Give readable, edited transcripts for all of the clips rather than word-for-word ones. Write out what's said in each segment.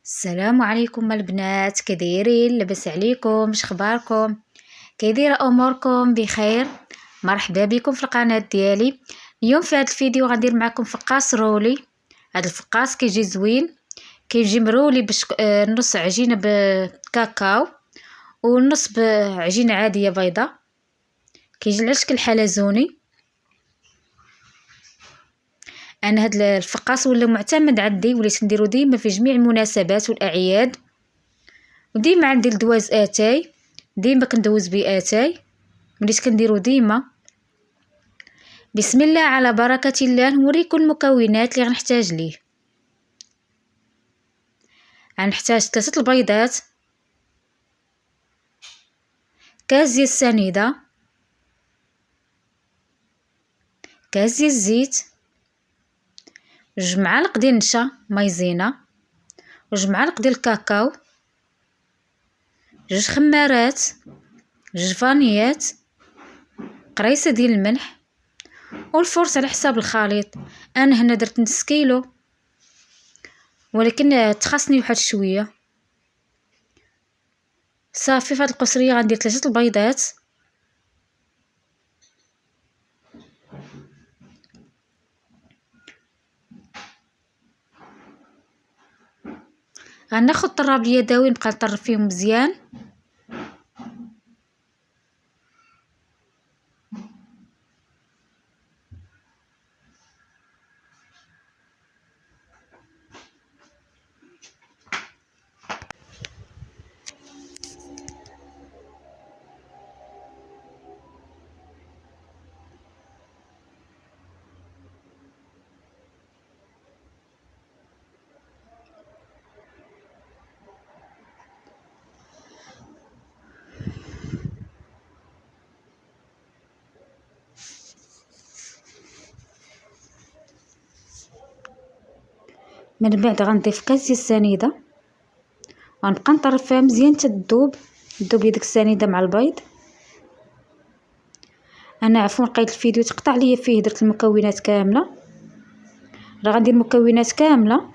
السلام عليكم البنات، كدايرين؟ لاباس عليكم؟ شخباركم؟ كيدايره اموركم؟ بخير. مرحبا بكم في القناه ديالي. اليوم في هذا الفيديو غندير معكم فقاص رولي. هذا الفقاص كيجي زوين، كيجي مرولي نص عجينه بكاكاو ونص بعجينه عاديه بيضاء. كيجي على شكل حلزوني. انا هذا الفقاص ولا معتمد عندي، وليت نديرو ديما في جميع المناسبات والاعياد، وديما عندي الدواز اتاي، ديما كندوز بيه اتاي، وليت كنديرو ديما. بسم الله على بركه الله. نوريكم المكونات اللي غنحتاج ليه. غنحتاج 3 البيضات، كاس ديال السنيده، كاس ديال الزيت، 2 معالق ديال النشا مايزينا، 2 معالق ديال الكاكاو، 2 خمارات، 2 فانيات، قريصه ديال الملح، والفرص على حساب الخليط. انا هنا درت نص كيلو، ولكن تخصني واحد شويه. صافي في هاد القصريه غندير 3 البيضات، غناخد طراب اليدوي نبقى نطرب فيهم مزيان. من بعد غنضيف كاس ديال السنيده، غنبقى نطرب فيها مزيان حتى تذوب لي ديك السنيده مع البيض. انا عفوا لقيت الفيديو تقطع ليا فيه، درت المكونات كامله. راه غندير المكونات كامله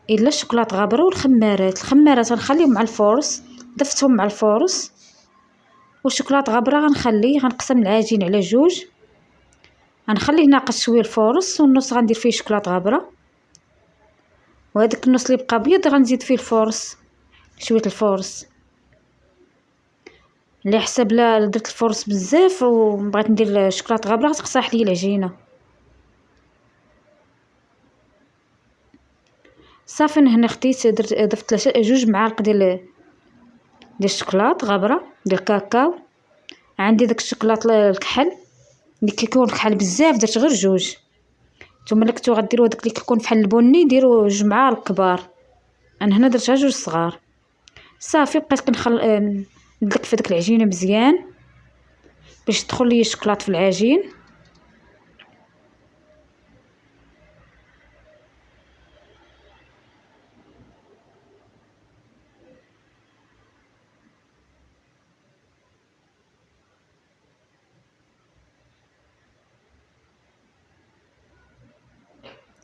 الا الشوكولاط غابره والخمارات غنخليهم مع الفورس، ضفتهم مع الفورس. والشوكولاط غابره غنقسم العجين على 2، غنخليه ناقص شويه الفورس، والنص غندير فيه شوكولاط غابره، وهذاك النص اللي بقى ابيض غنزيد فيه الفورس، شويه الفورس. اللي حسب لا درت الفورس بزاف وبغيت ندير شوكولاط غابره غتقصح لي العجينه. صافي هنا خديت ضفت 2 معالق ديال الشوكولاط غابره ديال الكاكاو. عندي داك الشوكولاط الكحل اللي كيكون كحل بزاف، درت غير 2. نتوما اللي كنتو غديروا داك اللي كيكون فحال البني ديروا 2 معالق كبار، انا هنا درتها 2 صغار. صافي بقيت ندلك في داك العجينه مزيان باش تدخل لي الشوكولاط في العجين.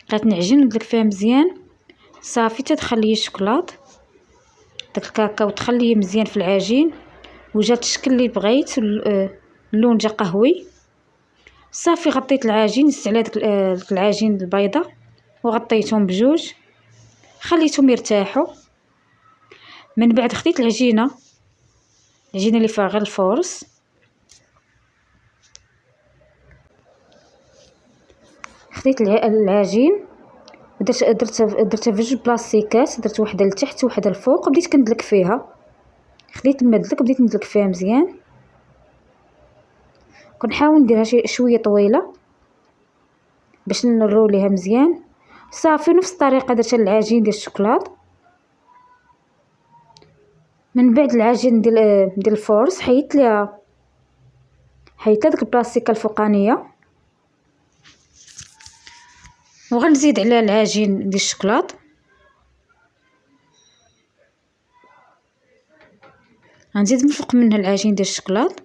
بقيت نعجن ندلك فيها مزيان. صافي تدخل لي الشوكولاط داك الكاكاو، تخليه مزيان في العجين وجات الشكل اللي بغيت، اللون جا قهوي. صافي غطيت العجين، نزت على داك العجين البيضه وغطيتهم ب2، خليتهم يرتاحوا. من بعد خديت العجينه اللي فيها غير الفورس، خديت العجين درتها في 2 بلاصيكات، درت وحده لتحت وحده الفوق، وبديت كندلك فيها. خديت المدلك بديت ندلك فيها مزيان، كنحاول نديرها شويه طويله باش نروليها مزيان. صافي نفس الطريقه درت العجين ديال الشوكولاط. من بعد العجين ديال الفورس حيت ديك البلاصيكه الفوقانيه، وغنزيد على العجين ديال الشوكولاط. غنزيد من فوق منها العجين ديال الشوكولاط.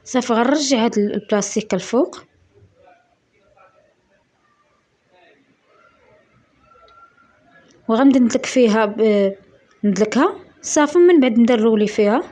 صافي غنرجع هاد البلاستيك الفوق وغنبدا ندلك فيها ندلكها صافي. من بعد ندرولي فيها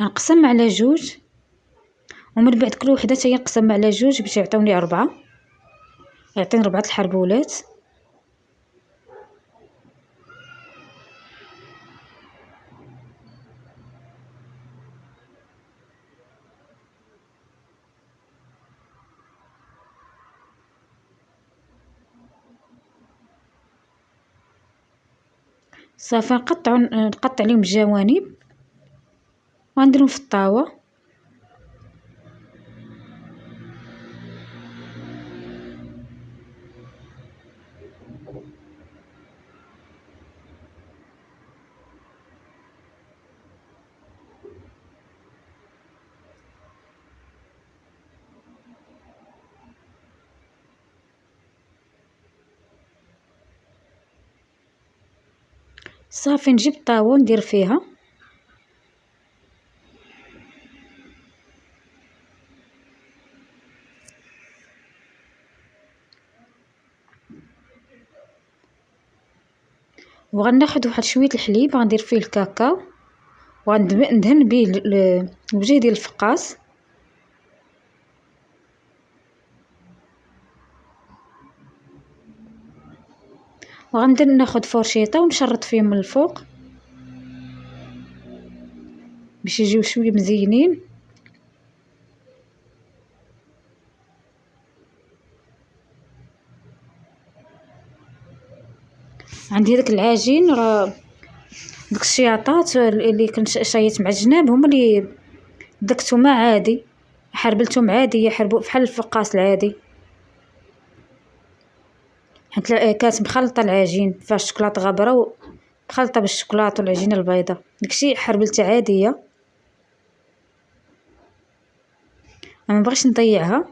غنقسم على جوج، ومن بعد كل وحده حتى هي نقسم على جوج باش يعطيوني 4، يعطيني 4 الحربولات. صافي نقطع لهم الجوانب ونديرهم في الطاوه. صافي نجيب الطاوه وندير فيها وغناخد واحد شويه الحليب غندير فيه الكاكاو وغندهن به الوجه ديال الفقاس. وغنبدا ناخد فرشيطه ونشرط فيهم من الفوق باش يجيو شويه مزينين. عندي داك العجين راه داك الشياطات اللي كنت شايت مع الجناب هما اللي دكتهم عادي، حربلتهم عادي يحربوا بحال الفقاس العادي، حيت كانت مخلطه العجين فيها الشوكولاط غابره مخلطه بالشوكولاط والعجينه البيضاء، داكشي حربلتها عاديه ما بغيتش نضيعها.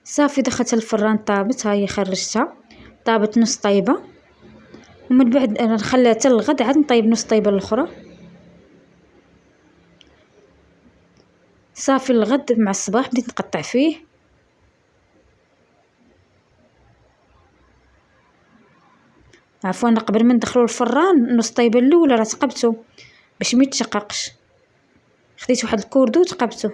صافي دخلتها الفران طابت، ها هي خرجتها طابت نص طيبه، ومن بعد انا نخليها حتى الغد عاد نطيب نص طيبه الاخرى. صافي الغد مع الصباح بديت نقطع فيه. عفوا قبل ما ندخلو الفران نص طيبه الاولى راه تقبتو باش ما يتشققش، خديت واحد الكوردو وتقبتو.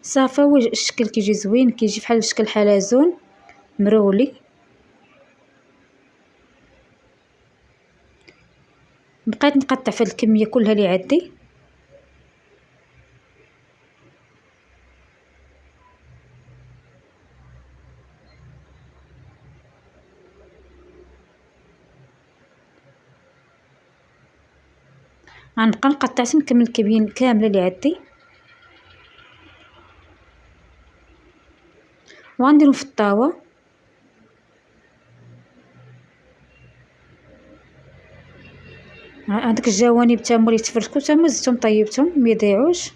صافي هو الشكل كيجي زوين، كيجي بحال شكل حلزون مرولي. بقيت نقطع في الكميه كلها اللي عندي. غنبقى نقطع حتى نكمل الكميه كامله اللي عندي وغنديرهم في الطاوه. هذاك الجوانب تا هما اللي تفرشكو تا هما زدتهم طيبتهم ما يضيعوش.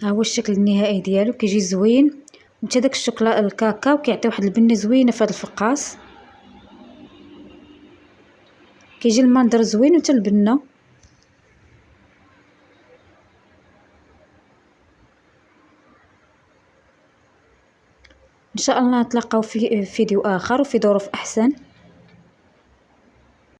ها هو الشكل النهائي ديالو، كيجي زوين وحتى داك الشوكولا الكاكاو كيعطي واحد البنه زوينه في هذا الفقاص، كيجي المنظر زوين وحتى البنه. ان شاء الله نتلاقاو في فيديو اخر وفي ظروف احسن.